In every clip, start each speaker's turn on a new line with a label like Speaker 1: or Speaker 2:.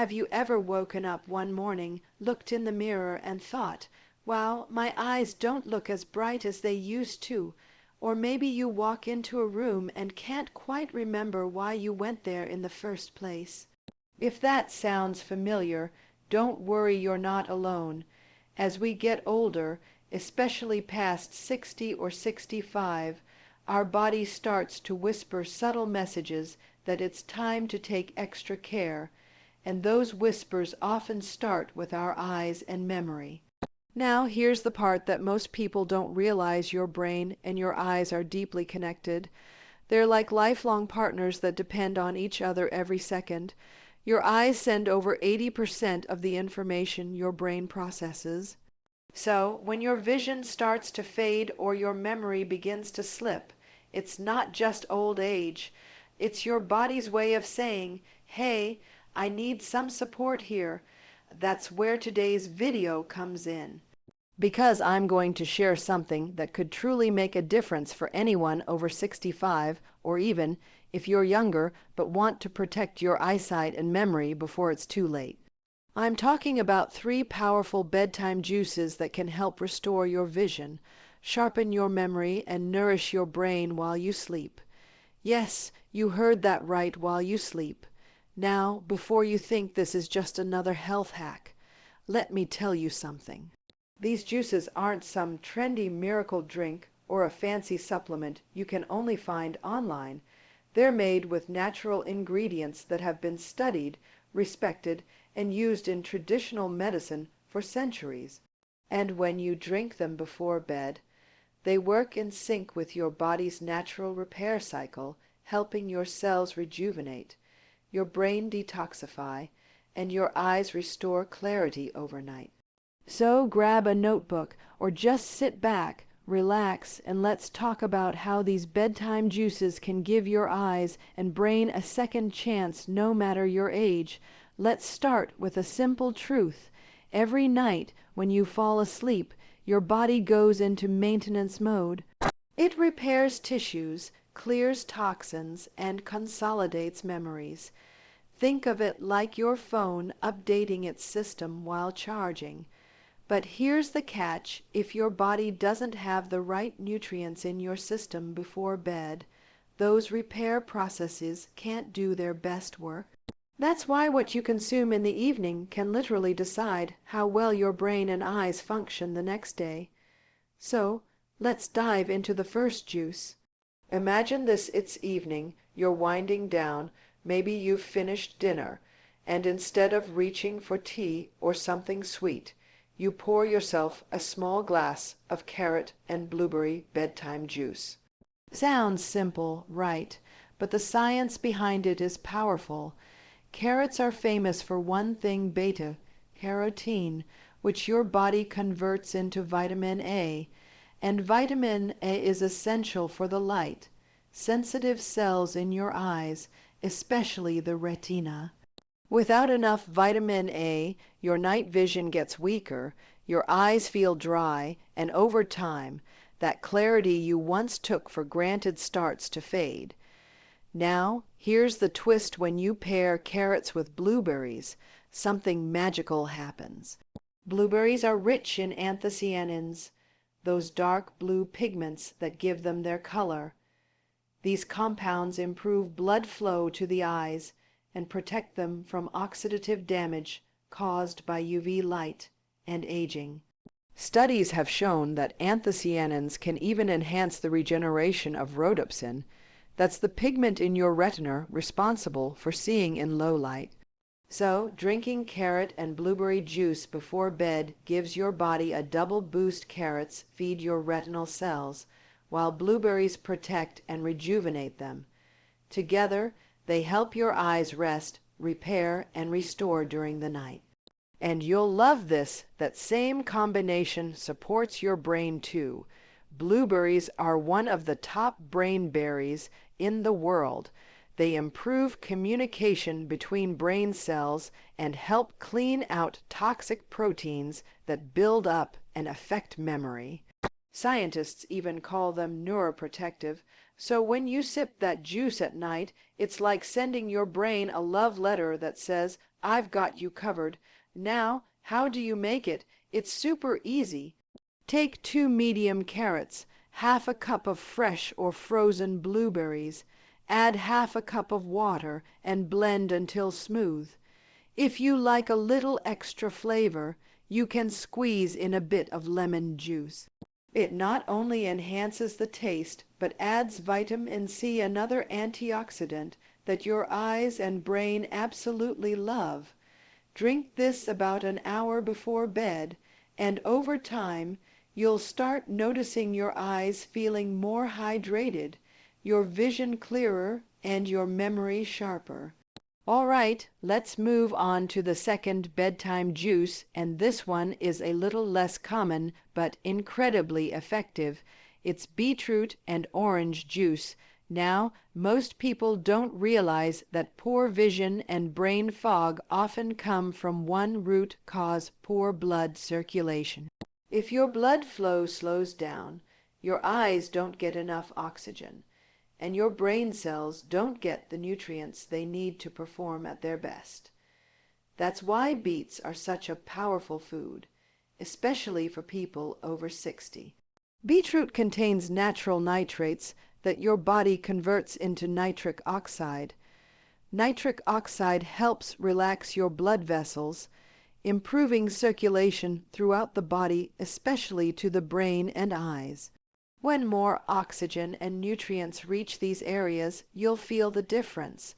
Speaker 1: Have you ever woken up one morning, looked in the mirror, and thought, wow, my eyes don't look as bright as they used to? Or maybe you walk into a room and can't quite remember why you went there in the first place. If that sounds familiar, don't worry, you're not alone. As we get older, especially past 60 or 65, our body starts to whisper subtle messages that it's time to take extra care, and those whispers often start with our eyes and memory. Now, here's the part that most people don't realize: your brain and your eyes are deeply connected. They're like lifelong partners that depend on each other every second. Your eyes send over 80% of the information your brain processes. So, when your vision starts to fade or your memory begins to slip, it's not just old age. It's your body's way of saying, hey, I need some support here. That's where today's video comes in. Because I'm going to share something that could truly make a difference for anyone over 65, or even if you're younger but want to protect your eyesight and memory before it's too late. I'm talking about 3 powerful bedtime juices that can help restore your vision, sharpen your memory, and nourish your brain while you sleep. Yes, you heard that right, while you sleep. Now, before you think this is just another health hack, let me tell you something. These juices aren't some trendy miracle drink or a fancy supplement you can only find online. They're made with natural ingredients that have been studied, respected, and used in traditional medicine for centuries. And when you drink them before bed, they work in sync with your body's natural repair cycle, helping your cells rejuvenate, your brain detoxify, and your eyes restore clarity overnight. So grab a notebook or just sit back, relax, and let's talk about how these bedtime juices can give your eyes and brain a second chance no matter your age. Let's start with a simple truth. Every night when you fall asleep, your body goes into maintenance mode. It repairs tissues, clears toxins, and consolidates memories. Think of it like your phone updating its system while charging. But here's the catch: if your body doesn't have the right nutrients in your system before bed, those repair processes can't do their best work. That's why what you consume in the evening can literally decide how well your brain and eyes function the next day. So, let's dive into the first juice. Imagine this: it's evening, you're winding down, maybe you've finished dinner, and instead of reaching for tea or something sweet, you pour yourself a small glass of carrot and blueberry bedtime juice. Sounds simple, right? But the science behind it is powerful. Carrots are famous for one thing: beta-carotene, which your body converts into vitamin A. And vitamin A is essential for the light, sensitive cells in your eyes, especially the retina. Without enough vitamin A, your night vision gets weaker, your eyes feel dry, and over time, that clarity you once took for granted starts to fade. Now, here's the twist: when you pair carrots with blueberries, something magical happens. Blueberries are rich in anthocyanins, those dark blue pigments that give them their color. These compounds improve blood flow to the eyes and protect them from oxidative damage caused by UV light and aging. Studies have shown that anthocyanins can even enhance the regeneration of rhodopsin. That's the pigment in your retina responsible for seeing in low light. So, drinking carrot and blueberry juice before bed gives your body a double boost. Carrots feed your retinal cells, while blueberries protect and rejuvenate them. Together, they help your eyes rest, repair, and restore during the night. And you'll love this: that same combination supports your brain too. Blueberries are one of the top brain berries in the world. They improve communication between brain cells and help clean out toxic proteins that build up and affect memory. Scientists even call them neuroprotective, so when you sip that juice at night, it's like sending your brain a love letter that says, I've got you covered. Now, how do you make it? It's super easy. Take 2 medium carrots, half a cup of fresh or frozen blueberries, add half a cup of water, and blend until smooth. If you like a little extra flavor, you can squeeze in a bit of lemon juice. It not only enhances the taste, but adds vitamin C, another antioxidant that your eyes and brain absolutely love. Drink this about an hour before bed, and over time, you'll start noticing your eyes feeling more hydrated, your vision clearer, and your memory sharper. All right, let's move on to the second bedtime juice, and this one is a little less common but incredibly effective. It's beetroot and orange juice. Now, most people don't realize that poor vision and brain fog often come from one root cause: poor blood circulation. If your blood flow slows down, your eyes don't get enough oxygen, and your brain cells don't get the nutrients they need to perform at their best. That's why beets are such a powerful food, especially for people over 60. Beetroot contains natural nitrates that your body converts into nitric oxide. Nitric oxide helps relax your blood vessels, improving circulation throughout the body, especially to the brain and eyes. When more oxygen and nutrients reach these areas, you'll feel the difference.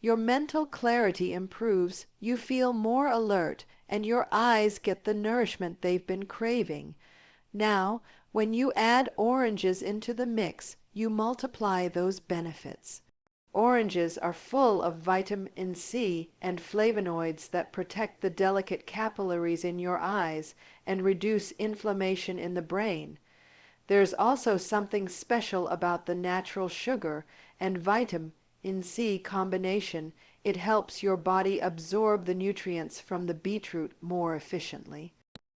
Speaker 1: Your mental clarity improves, you feel more alert, and your eyes get the nourishment they've been craving. Now, when you add oranges into the mix, you multiply those benefits. Oranges are full of vitamin C and flavonoids that protect the delicate capillaries in your eyes and reduce inflammation in the brain. There's also something special about the natural sugar and vitamin C combination. It helps your body absorb the nutrients from the beetroot more efficiently.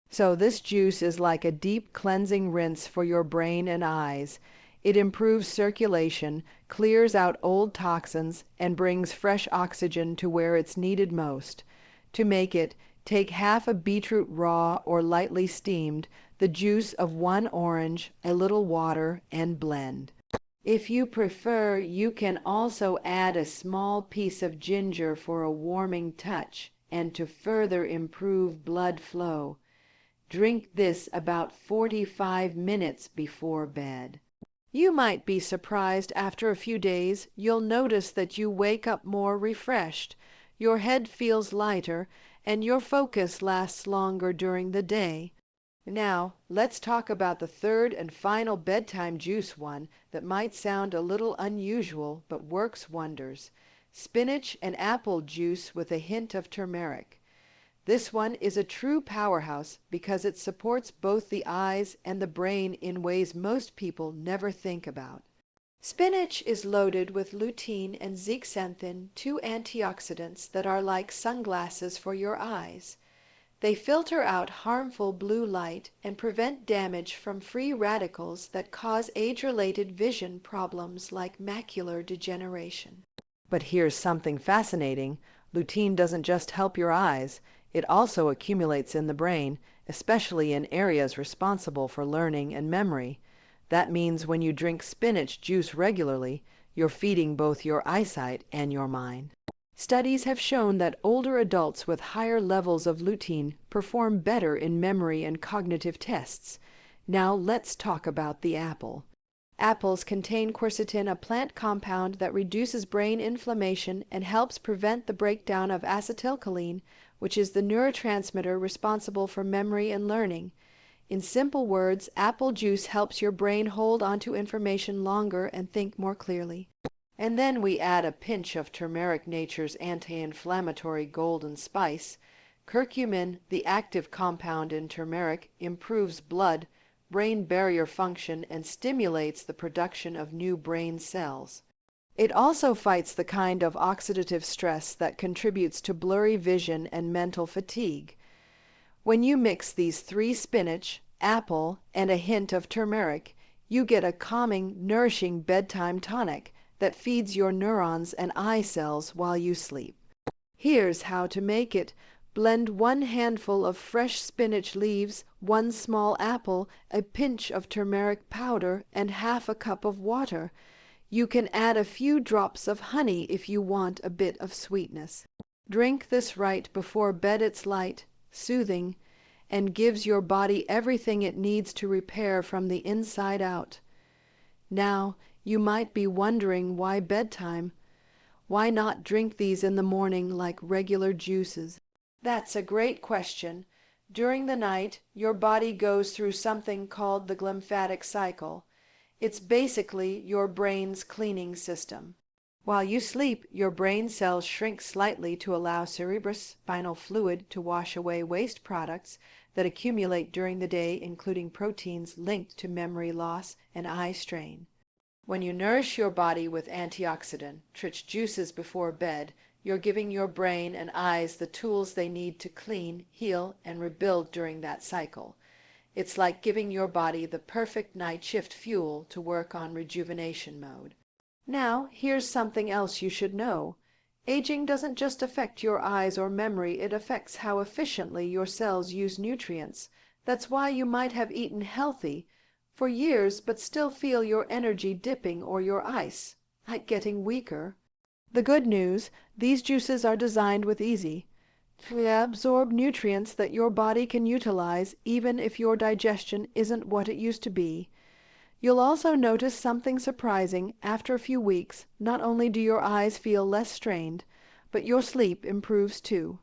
Speaker 1: So this juice is like a deep cleansing rinse for your brain and eyes. It improves circulation, clears out old toxins, and brings fresh oxygen to where it's needed most. To make it, take half a beetroot raw or lightly steamed, the juice of 1 orange, a little water, and blend. If you prefer, you can also add a small piece of ginger for a warming touch and to further improve blood flow. Drink this about 45 minutes before bed. You might be surprised after a few days. You'll notice that you wake up more refreshed, your head feels lighter, and your focus lasts longer during the day. Now, let's talk about the third and final bedtime juice, one that might sound a little unusual but works wonders: spinach and apple juice with a hint of turmeric. This one is a true powerhouse because it supports both the eyes and the brain in ways most people never think about. Spinach is loaded with lutein and zeaxanthin, 2 antioxidants that are like sunglasses for your eyes. They filter out harmful blue light and prevent damage from free radicals that cause age-related vision problems like macular degeneration. But here's something fascinating. Lutein doesn't just help your eyes. It also accumulates in the brain, especially in areas responsible for learning and memory. That means when you drink spinach juice regularly, you're feeding both your eyesight and your mind. Studies have shown that older adults with higher levels of lutein perform better in memory and cognitive tests. Now let's talk about the apple. Apples contain quercetin, a plant compound that reduces brain inflammation and helps prevent the breakdown of acetylcholine, which is the neurotransmitter responsible for memory and learning. In simple words, apple juice helps your brain hold onto information longer and think more clearly. And then we add a pinch of turmeric, nature's anti-inflammatory golden spice. Curcumin, the active compound in turmeric, improves blood, brain barrier function, and stimulates the production of new brain cells. It also fights the kind of oxidative stress that contributes to blurry vision and mental fatigue. When you mix these 3: spinach, apple, and a hint of turmeric, you get a calming, nourishing bedtime tonic that feeds your neurons and eye cells while you sleep. Here's how to make it. Blend 1 handful of fresh spinach leaves, 1 small apple, a pinch of turmeric powder, and half a cup of water. You can add a few drops of honey if you want a bit of sweetness. Drink this right before bed. It's light, soothing, and gives your body everything it needs to repair from the inside out. Now, you might be wondering why bedtime? Why not drink these in the morning like regular juices? That's a great question. During the night, your body goes through something called the glymphatic cycle. It's basically your brain's cleaning system. While you sleep, your brain cells shrink slightly to allow cerebrospinal fluid to wash away waste products that accumulate during the day, including proteins linked to memory loss and eye strain. When you nourish your body with antioxidant-rich juices before bed, you're giving your brain and eyes the tools they need to clean, heal, and rebuild during that cycle. It's like giving your body the perfect night shift fuel to work on rejuvenation mode. Now, here's something else you should know. Aging doesn't just affect your eyes or memory, it affects how efficiently your cells use nutrients. That's why you might have eaten healthy for years but still feel your energy dipping or your eyesight getting weaker. The good news, these juices are designed with easy to absorb nutrients that your body can utilize even if your digestion isn't what it used to be. You'll also notice something surprising. After a few weeks, not only do your eyes feel less strained, but your sleep improves too.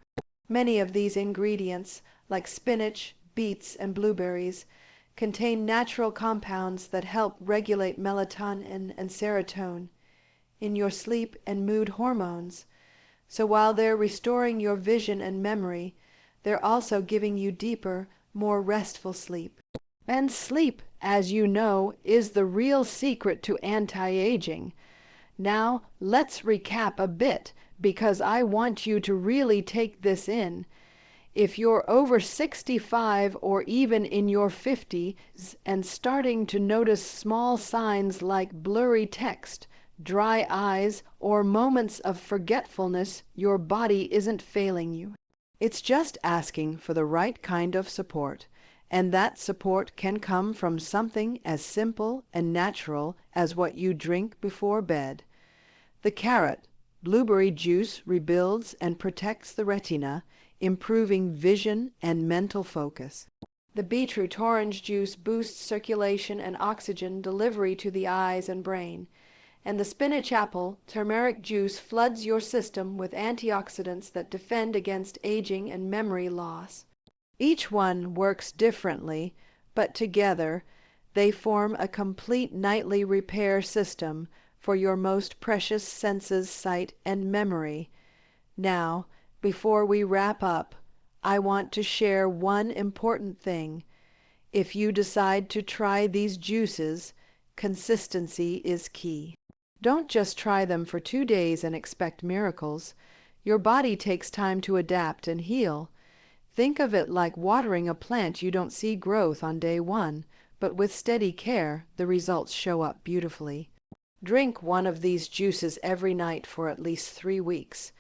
Speaker 1: Many of these ingredients, like spinach, beets, and blueberries, contain natural compounds that help regulate melatonin and serotonin in your sleep and mood hormones. So while they're restoring your vision and memory, they're also giving you deeper, more restful sleep. And sleep, as you know, is the real secret to anti-aging. Now, let's recap a bit, because I want you to really take this in. If you're over 65 or even in your 50s and starting to notice small signs like blurry text, dry eyes, or moments of forgetfulness, your body isn't failing you. It's just asking for the right kind of support, and that support can come from something as simple and natural as what you drink before bed. The carrot, blueberry juice rebuilds and protects the retina, improving vision and mental focus. The beetroot orange juice boosts circulation and oxygen delivery to the eyes and brain. And the spinach apple turmeric juice floods your system with antioxidants that defend against aging and memory loss. Each one works differently, but together they form a complete nightly repair system for your most precious senses, sight, and memory. Now, before we wrap up, I want to share one important thing. If you decide to try these juices, consistency is key. Don't just try them for 2 days and expect miracles. Your body takes time to adapt and heal. Think of it like watering a plant. You don't see growth on day 1, but with steady care, the results show up beautifully. Drink one of these juices every night for at least 3 weeks.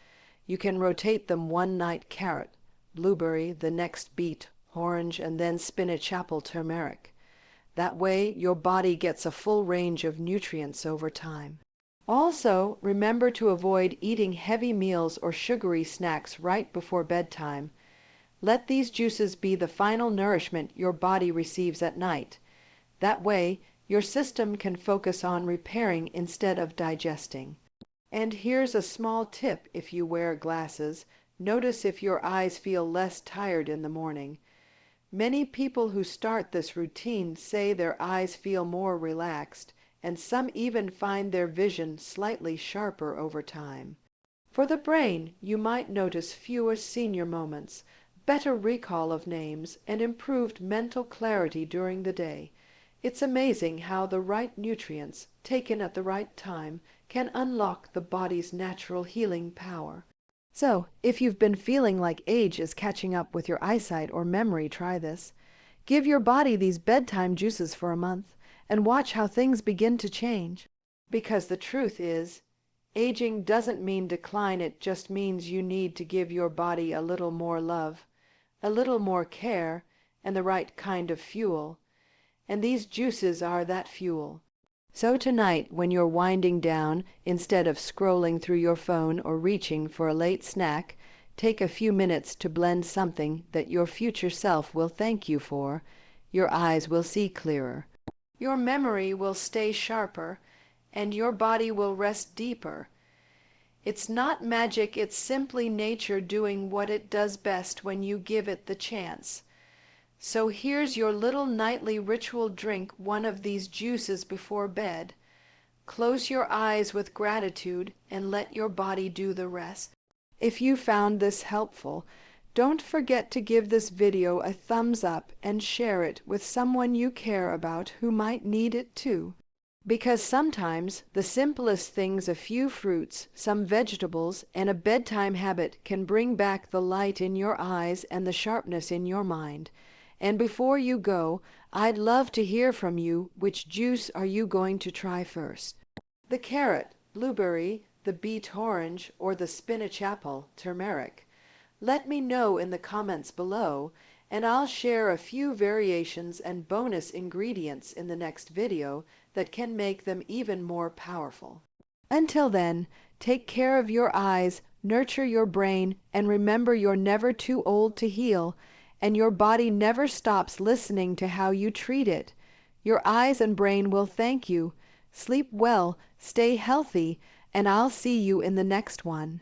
Speaker 1: You can rotate them one night carrot, blueberry, the next beet, orange, and then spinach apple turmeric. That way, your body gets a full range of nutrients over time. Also, remember to avoid eating heavy meals or sugary snacks right before bedtime. Let these juices be the final nourishment your body receives at night. That way, your system can focus on repairing instead of digesting. And here's a small tip if you wear glasses. Notice if your eyes feel less tired in the morning. Many people who start this routine say their eyes feel more relaxed, and some even find their vision slightly sharper over time. For the brain, you might notice fewer senior moments, better recall of names, and improved mental clarity during the day. It's amazing how the right nutrients, taken at the right time, can unlock the body's natural healing power. So, if you've been feeling like age is catching up with your eyesight or memory, try this. Give your body these bedtime juices for a month, and watch how things begin to change. Because the truth is, Aging doesn't mean decline, it just means you need to give your body a little more love, a little more care, and the right kind of fuel. And these juices are that fuel. So tonight, when you're winding down, instead of scrolling through your phone or reaching for a late snack, take a few minutes to blend something that your future self will thank you for. Your eyes will see clearer. Your memory will stay sharper, and your body will rest deeper. It's not magic, it's simply nature doing what it does best when you give it the chance. So here's your little nightly ritual. Drink one of these juices before bed. Close your eyes with gratitude and let your body do the rest. If you found this helpful, don't forget to give this video a thumbs up and share it with someone you care about who might need it too. Because sometimes the simplest things, a few fruits, some vegetables, and a bedtime habit can bring back the light in your eyes and the sharpness in your mind. And before you go, I'd love to hear from you. Which juice are you going to try first? The carrot, blueberry, the beet orange, or the spinach apple, turmeric? Let me know in the comments below, and I'll share a few variations and bonus ingredients in the next video that can make them even more powerful. Until then, take care of your eyes, nurture your brain, and remember you're never too old to heal, and your body never stops listening to how you treat it. Your eyes and brain will thank you. Sleep well, stay healthy, and I'll see you in the next one.